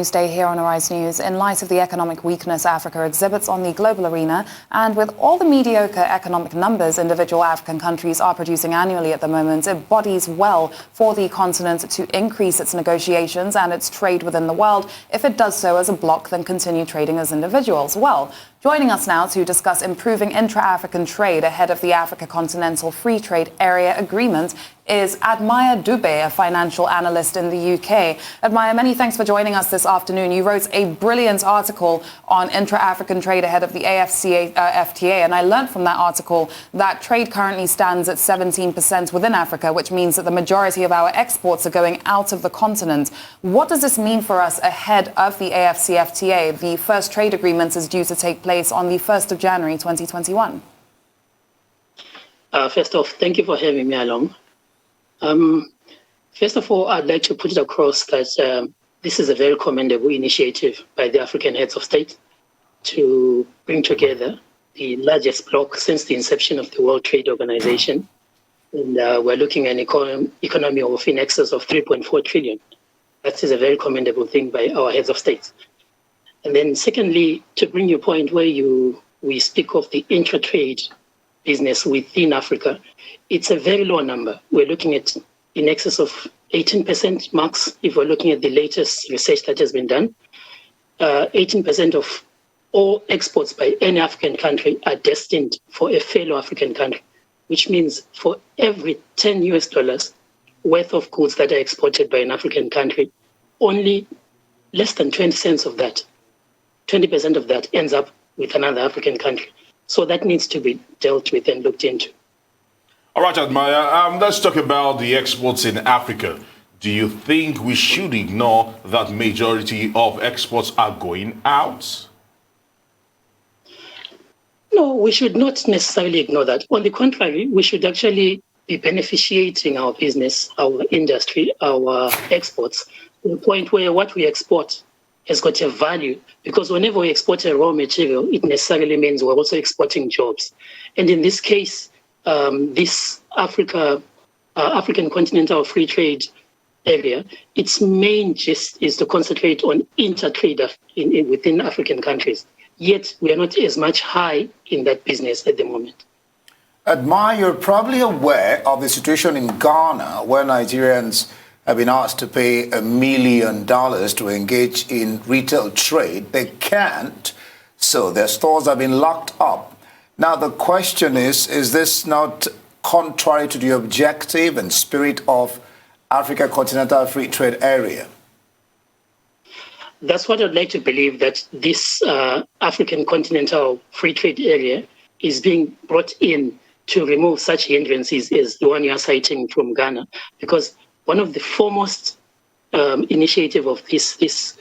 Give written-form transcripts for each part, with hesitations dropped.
NEWSDAY here on Arise News. In light of the economic weakness Africa exhibits on the global arena, and with all the mediocre economic numbers individual African countries are producing annually at the moment, it bodies well for the continent to increase its negotiations and its trade within the world. If it does so as a bloc, then continue trading as individuals. Well, joining us now to discuss improving intra-African trade ahead of the Africa Continental Free Trade Area Agreement is DUBE, a financial analyst in the UK. Admire, many thanks for joining us this afternoon. You wrote a brilliant article on intra-African trade ahead of the FTA, and I learned from that article that trade currently stands at 17% within Africa, which means that the majority of our exports are going out of the continent. What does this mean for us ahead of the FTA? The first trade agreement is due to take place on the 1st of January 2021. First off, thank you for having me along. First of all, I'd like to put it across that this is a very commendable initiative by the African heads of state to bring together the largest bloc since the inception of the World Trade Organization. And we're looking at an economy of in excess of 3.4 trillion. That is a very commendable thing by our heads of state. And then secondly, to bring your point where we speak of the intra-trade business within Africa, it's a very low number. We're looking at in excess of 18% max if we're looking at the latest research that has been done. 18% of all exports by any African country are destined for a fellow African country, which means for every $10 worth of goods that are exported by an African country, only less than 20 cents of that, 20% of that ends up with another African country. So that needs to be dealt with and looked into. All right, Admire, let's talk about the exports in Africa. Do you think we should ignore that majority of exports are going out? No, we should not necessarily ignore that. On the contrary, we should actually be beneficiating our business, our industry, our exports, to the point where what we export has got a value, because whenever we export a raw material, it necessarily means we're also exporting jobs. And in this case, this African Continental Free Trade Area, its main gist is to concentrate on inter-trade within African countries. Yet we are not as much high in that business at the moment. Admire, you're probably aware of the situation in Ghana, where Nigerians have been asked to pay $1 million to engage in retail trade. They can't, so their stores have been locked up. Now, the question is this not contrary to the objective and spirit of Africa Continental Free Trade Area? That's what I'd like to believe, that this African Continental Free Trade Area is being brought in to remove such hindrances as the one you're citing from Ghana, because one of the foremost initiative of this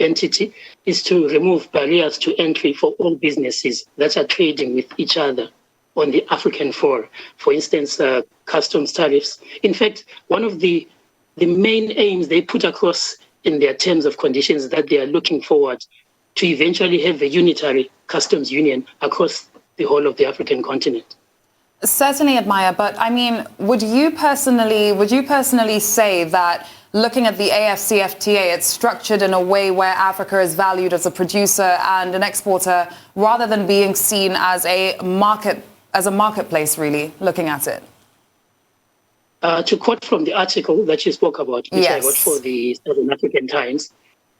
entity is to remove barriers to entry for all businesses that are trading with each other on the African floor. For instance, customs tariffs. In fact, one of the main aims they put across in their terms of conditions that they are looking forward to eventually have a unitary customs union across the whole of the African continent. Certainly, Admire, but I mean, would you personally say that looking at the AfCFTA, it's structured in a way where Africa is valued as a producer and an exporter rather than being seen as a marketplace, really, looking at it? To quote from the article that you spoke about, which I wrote for the Southern African Times,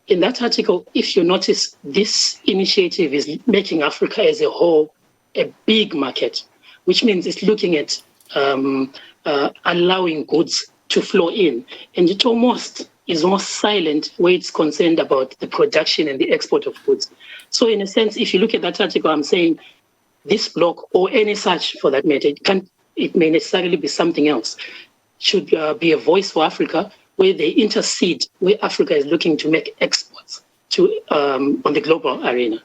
in that article, if you notice, this initiative is making Africa as a whole a big market, which means it's looking at allowing goods to flow in. And it is almost silent where it's concerned about the production and the export of goods. So in a sense, if you look at that article, I'm saying this bloc, or any such for that matter, it may necessarily be something else, should be a voice for Africa where they intercede, where Africa is looking to make exports to on the global arena.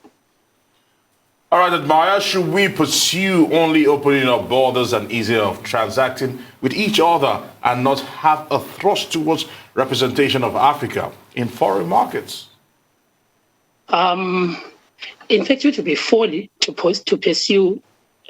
All right, Admire, should we pursue only opening up borders and easier of transacting with each other and not have a thrust towards representation of Africa in foreign markets? In fact, it would be folly to pursue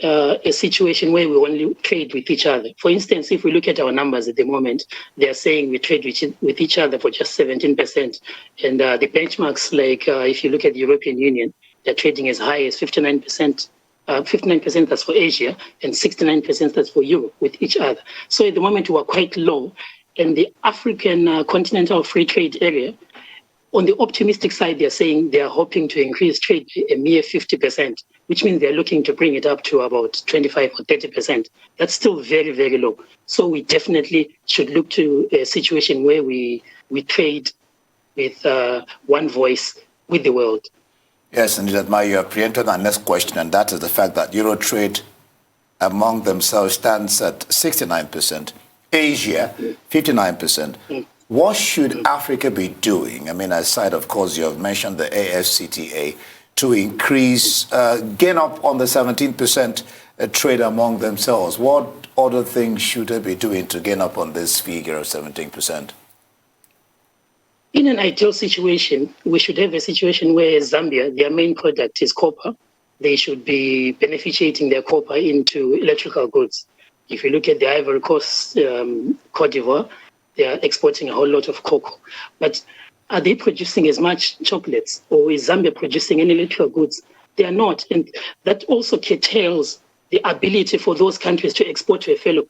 a situation where we only trade with each other. For instance, if we look at our numbers at the moment, they are saying we trade with each other for just 17%. And the benchmarks, like if you look at the European Union, they're trading as high as 59%. 59% that's for Asia and 69% that's for Europe with each other. So at the moment, we are quite low. And the African Continental Free Trade Area, on the optimistic side, they're saying they are hoping to increase trade a mere 50%, which means they're looking to bring it up to about 25 or 30%. That's still very, very low. So we definitely should look to a situation where we trade with one voice with the world. Yes, and you have preempted our next question, and that is the fact that Euro trade among themselves stands at 69%, Asia 59%. What should Africa be doing? I mean, aside, of course, you have mentioned the AFCTA, to increase, gain up on the 17% trade among themselves. What other things should they be doing to gain up on this figure of 17%? In an ideal situation, we should have a situation where Zambia, their main product is copper. They should be beneficiating their copper into electrical goods. If you look at the Ivory Coast, Cote d'Ivoire, they are exporting a whole lot of cocoa. But are they producing as much chocolates, or is Zambia producing any electrical goods? They are not. And that also curtails the ability for those countries to export to a fellow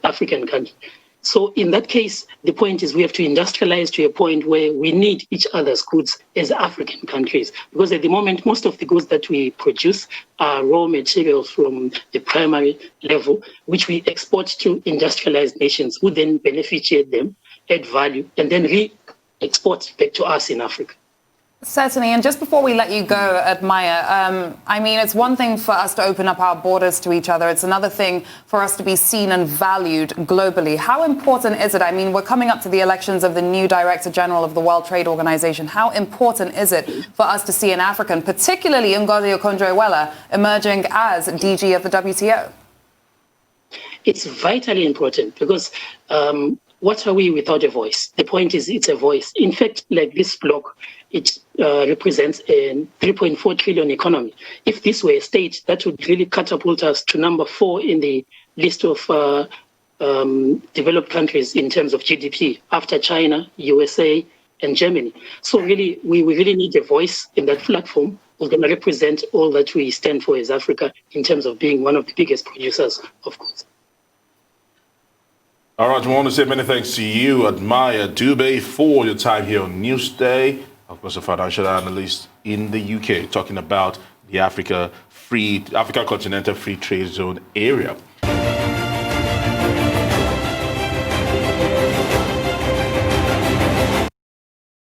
African country. So in that case, the point is we have to industrialize to a point where we need each other's goods as African countries. Because at the moment, most of the goods that we produce are raw materials from the primary level, which we export to industrialized nations who then beneficiate them, add value, and then re-export back to us in Africa. Certainly. And just before we let you go, Admire, I mean, it's one thing for us to open up our borders to each other. It's another thing for us to be seen and valued globally. How important is it? I mean, we're coming up to the elections of the new Director General of the World Trade Organization. How important is it for us to see an African, particularly Ngozi Okonjo-Iweala, emerging as DG of the WTO? It's vitally important because what are we without a voice? The point is it's a voice. In fact, like this block, it represents a 3.4 trillion economy. If this were a state, that would really catapult us to number 4 in the list of developed countries in terms of GDP, after China, USA, and Germany. So really, we really need a voice in that platform who's going to represent all that we stand for as Africa in terms of being one of the biggest producers of goods. All right, we want to say many thanks to you, Admire DUBE, for your time here on NEWSDAY. Of course, a financial analyst in the UK, talking about the Africa Continental Free Trade Zone area.